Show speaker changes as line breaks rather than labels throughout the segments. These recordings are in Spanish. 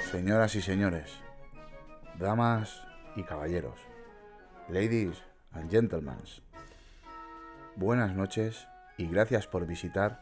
Señoras y señores, damas y caballeros, ladies and gentlemen, buenas noches y gracias por visitar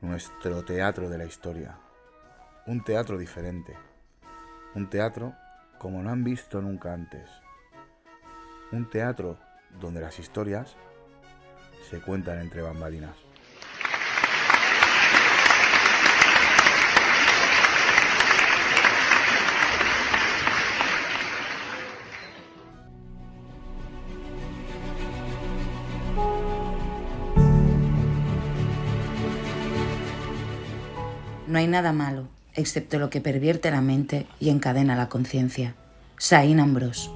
nuestro teatro de la historia. Un teatro diferente, un teatro como no han visto nunca antes, un teatro donde las historias se cuentan entre bambalinas.
No hay nada malo, excepto lo que pervierte la mente y encadena la conciencia. Saín Ambrós.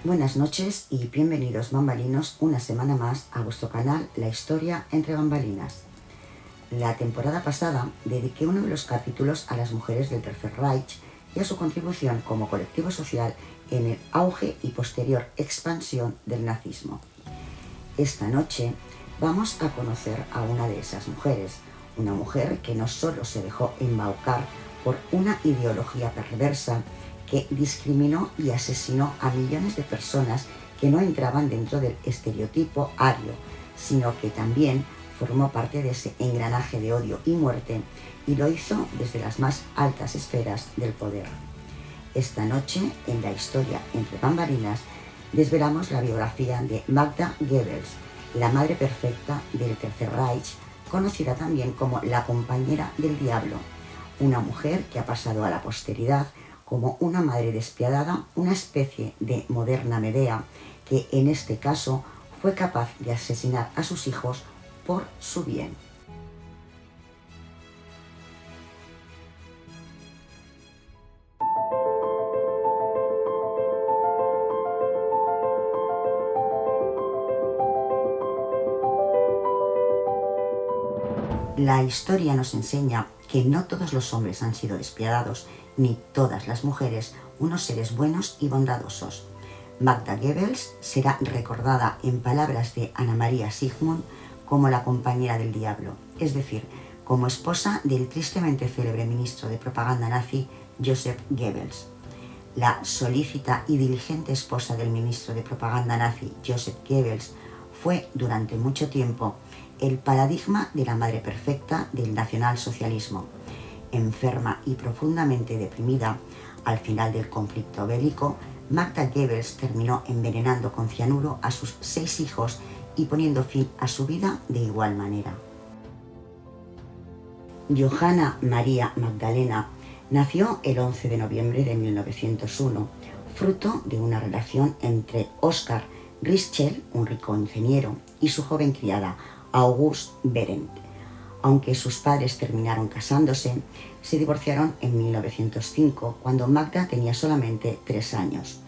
Buenas noches y bienvenidos bambalinos una semana más a vuestro canal La Historia entre Bambalinas. La temporada pasada dediqué uno de los capítulos a las mujeres del Tercer Reich y a su contribución como colectivo social en el auge y posterior expansión del nazismo. Esta noche vamos a conocer a una de esas mujeres, una mujer que no solo se dejó embaucar por una ideología perversa que discriminó y asesinó a millones de personas que no entraban dentro del estereotipo ario, sino que también formó parte de ese engranaje de odio y muerte y lo hizo desde las más altas esferas del poder. Esta noche, en La Historia entre Bambalinas, desvelamos la biografía de Magda Goebbels, la madre perfecta del Tercer Reich, conocida también como la compañera del diablo, una mujer que ha pasado a la posteridad como una madre despiadada, una especie de moderna Medea, que en este caso fue capaz de asesinar a sus hijos por su bien. La historia nos enseña que no todos los hombres han sido despiadados, ni todas las mujeres unos seres buenos y bondadosos. Magda Goebbels será recordada en palabras de Ana María Sigmund como la compañera del diablo, es decir, como esposa del tristemente célebre ministro de propaganda nazi Joseph Goebbels. La solícita y diligente esposa del ministro de propaganda nazi Joseph Goebbels fue durante mucho tiempo el paradigma de la madre perfecta del nacionalsocialismo. Enferma y profundamente deprimida, al final del conflicto bélico, Magda Goebbels terminó envenenando con cianuro a sus 6 hijos y poniendo fin a su vida de igual manera. Johanna Maria Magdalena nació el 11 de noviembre de 1901, fruto de una relación entre Oskar Ritschl, un rico ingeniero, y su joven criada August Berendt. Aunque sus padres terminaron casándose, se divorciaron en 1905, cuando Magda tenía solamente 3 años.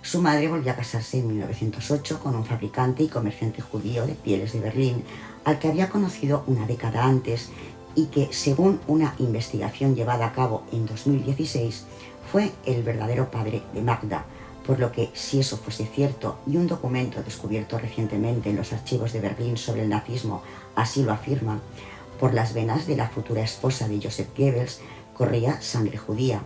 Su madre volvió a casarse en 1908 con un fabricante y comerciante judío de pieles de Berlín, al que había conocido una década antes y que, según una investigación llevada a cabo en 2016, fue el verdadero padre de Magda, por lo que, si eso fuese cierto y un documento descubierto recientemente en los archivos de Berlín sobre el nazismo así lo afirma, por las venas de la futura esposa de Joseph Goebbels corría sangre judía,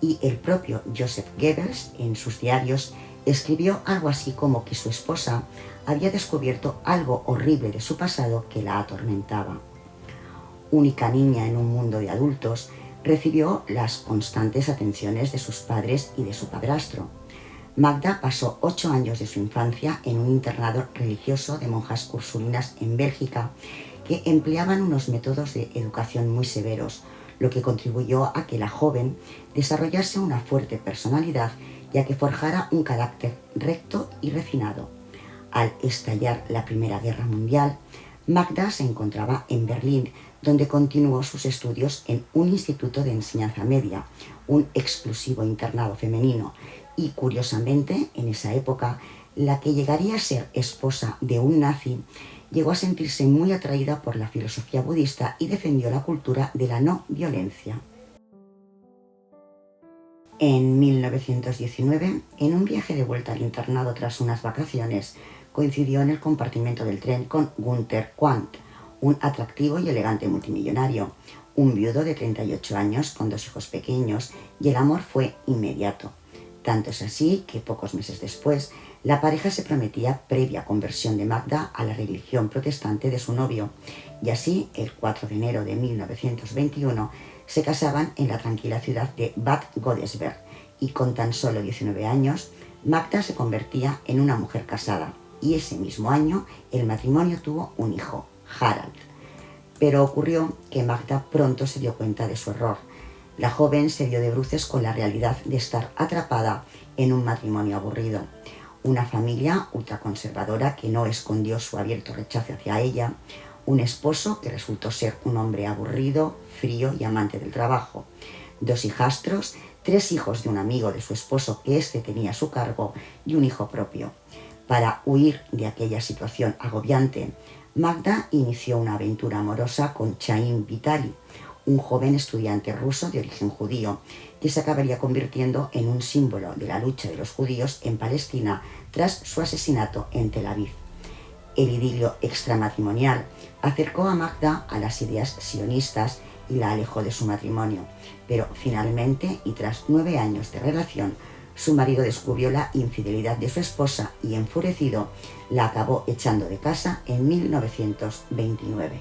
y el propio Joseph Goebbels, en sus diarios, escribió algo así como que su esposa había descubierto algo horrible de su pasado que la atormentaba. Única niña en un mundo de adultos, recibió las constantes atenciones de sus padres y de su padrastro. Magda pasó 8 años de su infancia en un internado religioso de monjas ursulinas en Bélgica que empleaban unos métodos de educación muy severos, lo que contribuyó a que la joven desarrollase una fuerte personalidad y a que forjara un carácter recto y refinado. Al estallar la Primera Guerra Mundial, Magda se encontraba en Berlín, donde continuó sus estudios en un instituto de enseñanza media, un exclusivo internado femenino, y curiosamente, en esa época, la que llegaría a ser esposa de un nazi llegó a sentirse muy atraída por la filosofía budista y defendió la cultura de la no violencia. En 1919, en un viaje de vuelta al internado tras unas vacaciones, coincidió en el compartimento del tren con Günther Quandt, un atractivo y elegante multimillonario, un viudo de 38 años con 2 hijos pequeños, y el amor fue inmediato. Tanto es así que pocos meses después, la pareja se prometía previa conversión de Magda a la religión protestante de su novio, y así, el 4 de enero de 1921, se casaban en la tranquila ciudad de Bad Godesberg, y con tan solo 19 años, Magda se convertía en una mujer casada, y ese mismo año el matrimonio tuvo un hijo, Harald. Pero ocurrió que Magda pronto se dio cuenta de su error. La joven se dio de bruces con la realidad de estar atrapada en un matrimonio aburrido. Una familia ultraconservadora que no escondió su abierto rechazo hacia ella, un esposo que resultó ser un hombre aburrido, frío y amante del trabajo, 2 hijastros, 3 hijos de un amigo de su esposo que éste tenía a su cargo y un hijo propio. Para huir de aquella situación agobiante, Magda inició una aventura amorosa con Chaim Vitali, un joven estudiante ruso de origen judío, que se acabaría convirtiendo en un símbolo de la lucha de los judíos en Palestina tras su asesinato en Tel Aviv. El idilio extramatrimonial acercó a Magda a las ideas sionistas y la alejó de su matrimonio, pero finalmente, y tras 9 años de relación, su marido descubrió la infidelidad de su esposa y, enfurecido, la acabó echando de casa en 1929.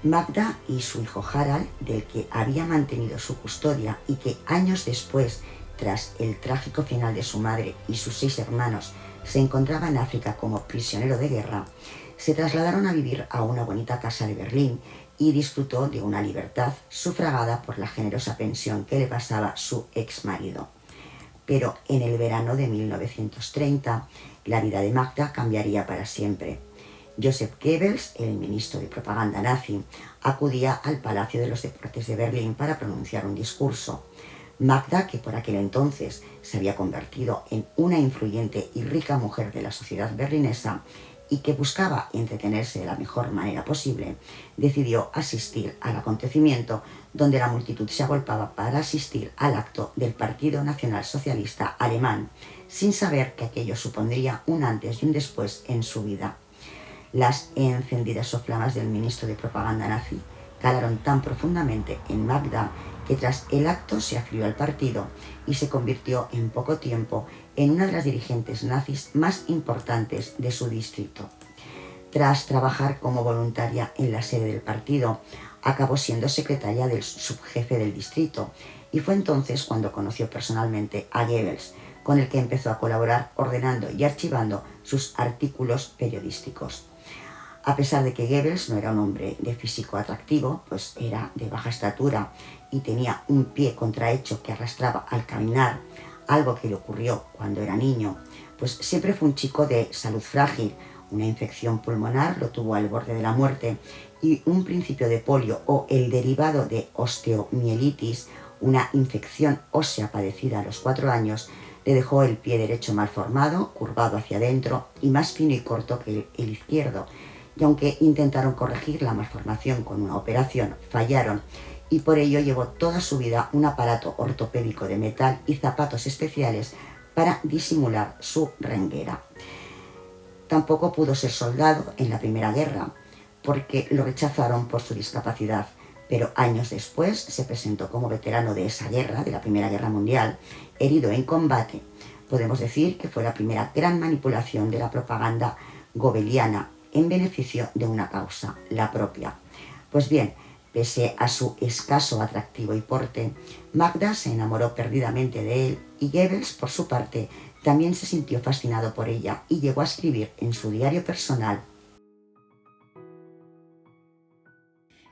Magda y su hijo Harald, del que había mantenido su custodia y que años después, tras el trágico final de su madre y sus 6 hermanos, se encontraba en África como prisionero de guerra, se trasladaron a vivir a una bonita casa de Berlín y disfrutó de una libertad sufragada por la generosa pensión que le pasaba su ex marido. Pero en el verano de 1930, la vida de Magda cambiaría para siempre. Joseph Goebbels, el ministro de propaganda nazi, acudía al Palacio de los Deportes de Berlín para pronunciar un discurso. Magda, que por aquel entonces se había convertido en una influyente y rica mujer de la sociedad berlinesa y que buscaba entretenerse de la mejor manera posible, decidió asistir al acontecimiento, donde la multitud se agolpaba para asistir al acto del Partido Nacional Socialista Alemán, sin saber que aquello supondría un antes y un después en su vida. Las encendidas soflamas del ministro de propaganda nazi calaron tan profundamente en Magda que tras el acto se afilió al partido y se convirtió en poco tiempo en una de las dirigentes nazis más importantes de su distrito. Tras trabajar como voluntaria en la sede del partido, acabó siendo secretaria del subjefe del distrito, y fue entonces cuando conoció personalmente a Goebbels, con el que empezó a colaborar ordenando y archivando sus artículos periodísticos. A pesar de que Goebbels no era un hombre de físico atractivo, pues era de baja estatura y tenía un pie contrahecho que arrastraba al caminar, algo que le ocurrió cuando era niño, pues siempre fue un chico de salud frágil. Una infección pulmonar lo tuvo al borde de la muerte y un principio de polio o el derivado de osteomielitis, una infección ósea padecida a los 4 años, le dejó el pie derecho mal formado, curvado hacia adentro y más fino y corto que el izquierdo. Y aunque intentaron corregir la malformación con una operación, fallaron, y por ello llevó toda su vida un aparato ortopédico de metal y zapatos especiales para disimular su renguera. Tampoco pudo ser soldado en la Primera Guerra, porque lo rechazaron por su discapacidad, pero años después se presentó como veterano de esa guerra, de la Primera Guerra Mundial, herido en combate. Podemos decir que fue la primera gran manipulación de la propaganda goebbeliana en beneficio de una causa, la propia. Pues bien, pese a su escaso atractivo y porte, Magda se enamoró perdidamente de él y Goebbels, por su parte, también se sintió fascinado por ella y llegó a escribir en su diario personal: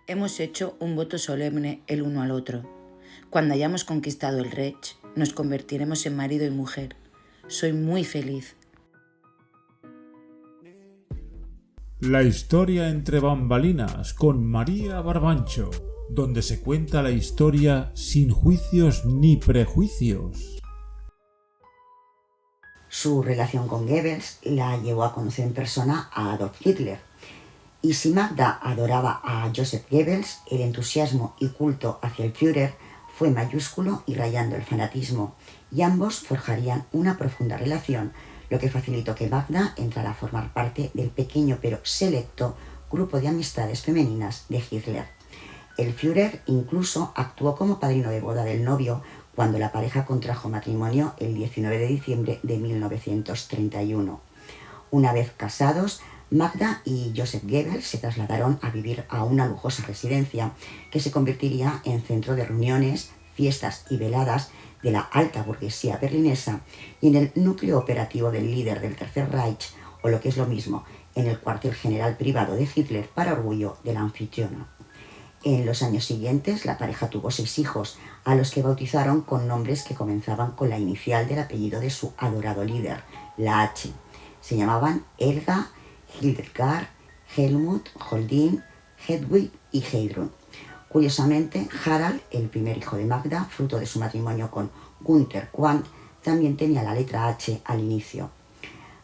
Hemos hecho un voto solemne el uno al otro. Cuando hayamos conquistado el Reich, nos convertiremos en marido y mujer. Soy muy feliz.
La historia entre bambalinas con María Barbancho, donde se cuenta la historia sin juicios ni prejuicios.
Su relación con Goebbels la llevó a conocer en persona a Adolf Hitler. Y si Magda adoraba a Joseph Goebbels, el entusiasmo y culto hacia el Führer fue mayúsculo y rayando el fanatismo, y ambos forjarían una profunda relación, lo que facilitó que Magda entrara a formar parte del pequeño pero selecto grupo de amistades femeninas de Hitler. El Führer incluso actuó como padrino de boda del novio cuando la pareja contrajo matrimonio el 19 de diciembre de 1931. Una vez casados, Magda y Joseph Goebbels se trasladaron a vivir a una lujosa residencia que se convertiría en centro de reuniones, fiestas y veladas de la alta burguesía berlinesa y en el núcleo operativo del líder del Tercer Reich, o lo que es lo mismo, en el cuartel general privado de Hitler para orgullo de la anfitriona. En los años siguientes, la pareja tuvo 6 hijos, a los que bautizaron con nombres que comenzaban con la inicial del apellido de su adorado líder, la H. Se llamaban Helga, Hildegard, Helmut, Holdin, Hedwig y Heidrun. Curiosamente, Harald, el primer hijo de Magda, fruto de su matrimonio con Günther Quandt, también tenía la letra H al inicio.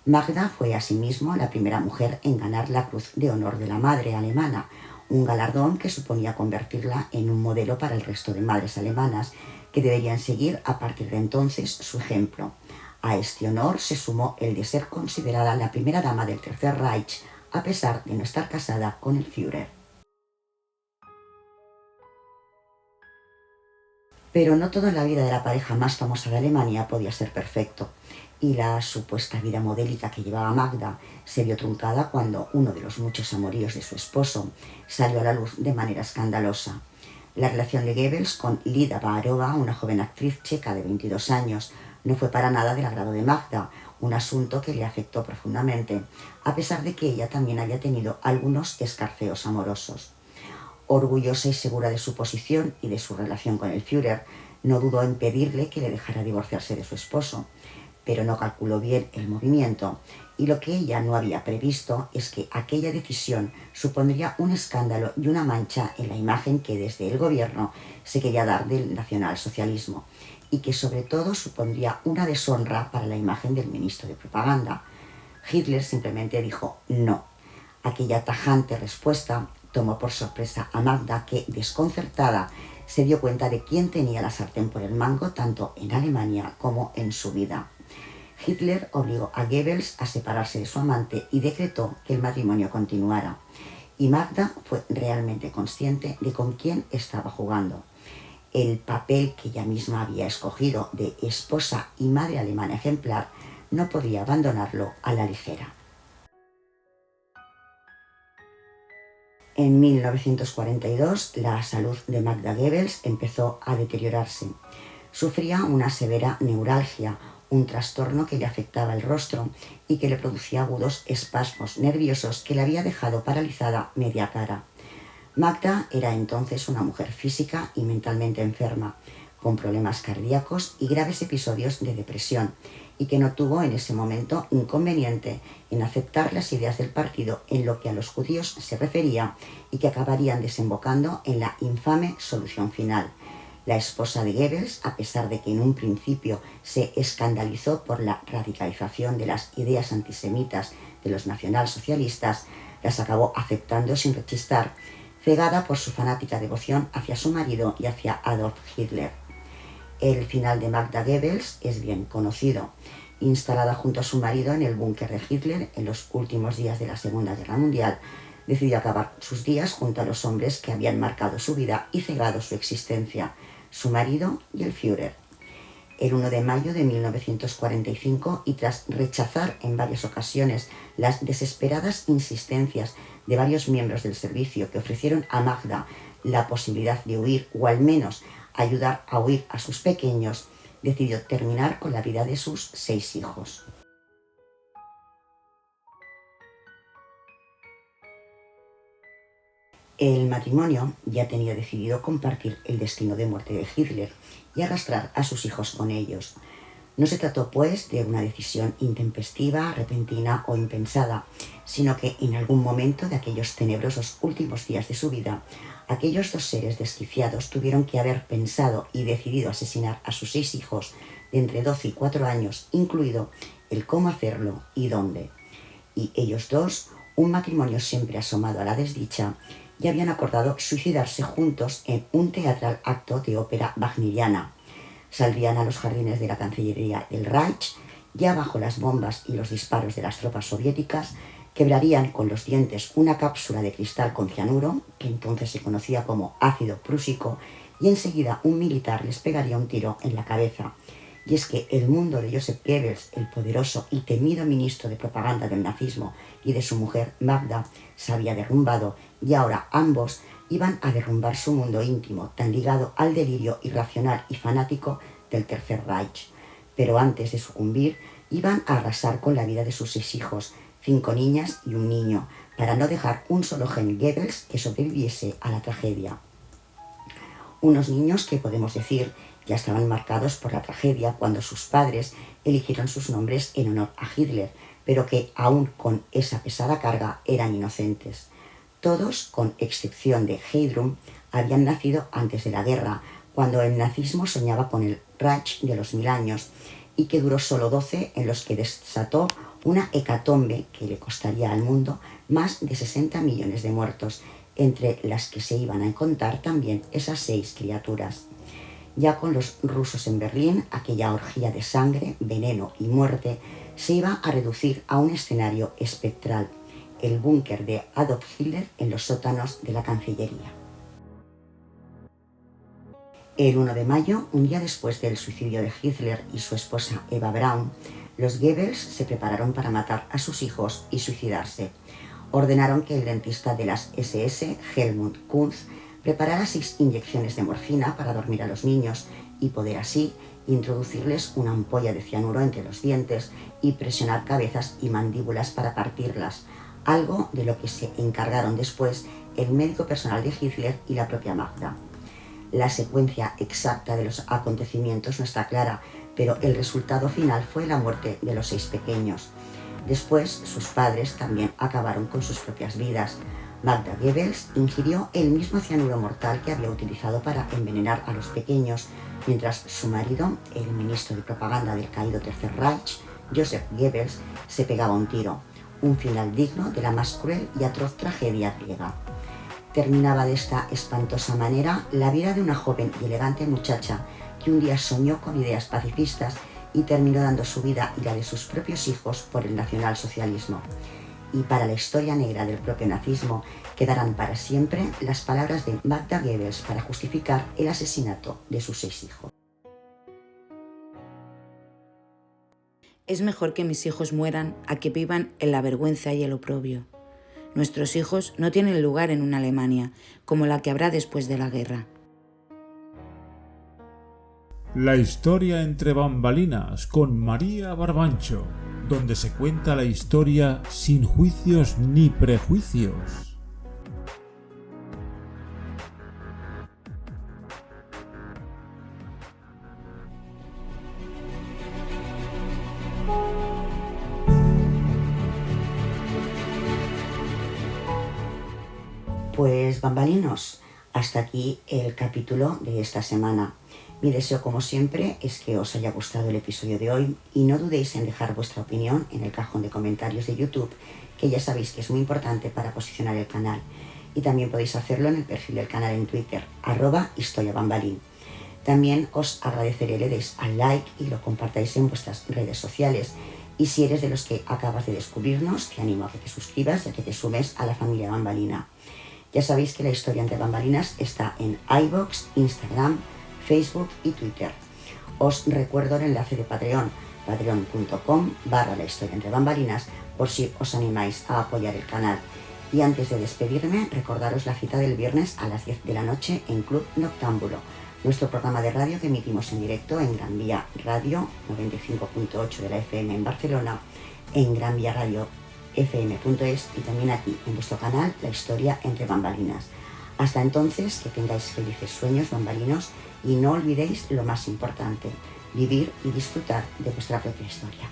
Magda fue asimismo la primera mujer en ganar la Cruz de Honor de la Madre alemana, un galardón que suponía convertirla en un modelo para el resto de madres alemanas que deberían seguir a partir de entonces su ejemplo. A este honor se sumó el de ser considerada la primera dama del Tercer Reich, a pesar de no estar casada con el Führer. Pero no toda la vida de la pareja más famosa de Alemania podía ser perfecto, y la supuesta vida modélica que llevaba Magda se vio truncada cuando uno de los muchos amoríos de su esposo salió a la luz de manera escandalosa. La relación de Goebbels con Lida Baarova, una joven actriz checa de 22 años, no fue para nada del agrado de Magda, un asunto que le afectó profundamente, a pesar de que ella también había tenido algunos escarceos amorosos. Orgullosa y segura de su posición y de su relación con el Führer, no dudó en pedirle que le dejara divorciarse de su esposo, pero no calculó bien el movimiento, y lo que ella no había previsto es que aquella decisión supondría un escándalo y una mancha en la imagen que desde el gobierno se quería dar del nacionalsocialismo, y que sobre todo supondría una deshonra para la imagen del ministro de propaganda. Hitler simplemente dijo no. Aquella tajante respuesta tomó por sorpresa a Magda, que, desconcertada, se dio cuenta de quién tenía la sartén por el mango tanto en Alemania como en su vida. Hitler obligó a Goebbels a separarse de su amante y decretó que el matrimonio continuara. Y Magda fue realmente consciente de con quién estaba jugando. El papel que ella misma había escogido de esposa y madre alemana ejemplar no podía abandonarlo a la ligera. En 1942, la salud de Magda Goebbels empezó a deteriorarse. Sufría una severa neuralgia, un trastorno que le afectaba el rostro y que le producía agudos espasmos nerviosos que le había dejado paralizada media cara. Magda era entonces una mujer física y mentalmente enferma, con problemas cardíacos y graves episodios de depresión, y que no tuvo en ese momento inconveniente en aceptar las ideas del partido en lo que a los judíos se refería y que acabarían desembocando en la infame solución final. La esposa de Goebbels, a pesar de que en un principio se escandalizó por la radicalización de las ideas antisemitas de los nacionalsocialistas, las acabó aceptando sin rechistar, cegada por su fanática devoción hacia su marido y hacia Adolf Hitler. El final de Magda Goebbels es bien conocido. Instalada junto a su marido en el búnker de Hitler en los últimos días de la Segunda Guerra Mundial, decidió acabar sus días junto a los hombres que habían marcado su vida y cegado su existencia, su marido y el Führer. El 1 de mayo de 1945, y tras rechazar en varias ocasiones las desesperadas insistencias de varios miembros del servicio que ofrecieron a Magda la posibilidad de huir o al menos ayudar a huir a sus pequeños, decidió terminar con la vida de sus 6 hijos. El matrimonio ya tenía decidido compartir el destino de muerte de Hitler y arrastrar a sus hijos con ellos. No se trató, pues, de una decisión intempestiva, repentina o impensada, sino que en algún momento de aquellos tenebrosos últimos días de su vida, aquellos 2 seres desquiciados tuvieron que haber pensado y decidido asesinar a sus 6 hijos de entre 12 y 4 años, incluido el cómo hacerlo y dónde. Y ellos 2, un matrimonio siempre asomado a la desdicha, y habían acordado suicidarse juntos en un teatral acto de ópera wagneriana. Saldrían a los jardines de la Cancillería del Reich, ya bajo las bombas y los disparos de las tropas soviéticas, quebrarían con los dientes una cápsula de cristal con cianuro, que entonces se conocía como ácido prúsico, y enseguida un militar les pegaría un tiro en la cabeza. Y es que el mundo de Joseph Goebbels, el poderoso y temido ministro de propaganda del nazismo, y de su mujer Magda, se había derrumbado, y ahora ambos iban a derrumbar su mundo íntimo, tan ligado al delirio irracional y fanático del Tercer Reich. Pero antes de sucumbir, iban a arrasar con la vida de sus 6 hijos, 5 niñas y un niño, para no dejar un solo gen Goebbels que sobreviviese a la tragedia. Unos niños que, podemos decir, ya estaban marcados por la tragedia cuando sus padres eligieron sus nombres en honor a Hitler, pero que, aún con esa pesada carga, eran inocentes. Todos, con excepción de Heydrun, habían nacido antes de la guerra, cuando el nazismo soñaba con el Reich de los 1000 años, y que duró solo 12, en los que desató una hecatombe que le costaría al mundo más de 60 millones de muertos, entre las que se iban a contar también esas 6 criaturas. Ya con los rusos en Berlín, aquella orgía de sangre, veneno y muerte se iba a reducir a un escenario espectral, el búnker de Adolf Hitler en los sótanos de la Cancillería. El 1 de mayo, un día después del suicidio de Hitler y su esposa Eva Braun, los Goebbels se prepararon para matar a sus hijos y suicidarse. Ordenaron que el dentista de las SS, Helmut Kunz, preparara 6 inyecciones de morfina para dormir a los niños y poder así introducirles una ampolla de cianuro entre los dientes y presionar cabezas y mandíbulas para partirlas, algo de lo que se encargaron después el médico personal de Hitler y la propia Magda. La secuencia exacta de los acontecimientos no está clara, pero el resultado final fue la muerte de los 6 pequeños. Después, sus padres también acabaron con sus propias vidas. Magda Goebbels ingirió el mismo cianuro mortal que había utilizado para envenenar a los pequeños, mientras su marido, el ministro de propaganda del caído Tercer Reich, Joseph Goebbels, se pegaba un tiro, un final digno de la más cruel y atroz tragedia griega. Terminaba de esta espantosa manera la vida de una joven y elegante muchacha que un día soñó con ideas pacifistas y terminó dando su vida y la de sus propios hijos por el nacionalsocialismo. Y para la historia negra del propio nazismo quedarán para siempre las palabras de Magda Goebbels para justificar el asesinato de sus 6 hijos.
Es mejor que mis hijos mueran a que vivan en la vergüenza y el oprobio. Nuestros hijos no tienen lugar en una Alemania como la que habrá después de la guerra.
La historia entre bambalinas con María Barbancho, donde se cuenta la historia sin juicios ni prejuicios.
Pues bambalinos, hasta aquí el capítulo de esta semana. Mi deseo, como siempre, es que os haya gustado el episodio de hoy y no dudéis en dejar vuestra opinión en el cajón de comentarios de YouTube, que ya sabéis que es muy importante para posicionar el canal. Y también podéis hacerlo en el perfil del canal en Twitter, @historiabambalín. También os agradeceré le deis al like y lo compartáis en vuestras redes sociales. Y si eres de los que acabas de descubrirnos, te animo a que te suscribas y a que te sumes a la familia bambalina. Ya sabéis que la historia entre bambalinas está en iVoox, Instagram, Facebook y Twitter. Os recuerdo el enlace de Patreon, patreon.com/la historia entre bambalinas, por si os animáis a apoyar el canal. Y antes de despedirme, recordaros la cita del viernes a las 10 de la noche en Club Noctámbulo, nuestro programa de radio que emitimos en directo en Gran Vía Radio 95.8 de la FM en Barcelona, en Gran Vía Radio fm.es y también aquí en vuestro canal La Historia entre Bambalinas. Hasta entonces, que tengáis felices sueños bambalinos y no olvidéis lo más importante, vivir y disfrutar de vuestra propia historia.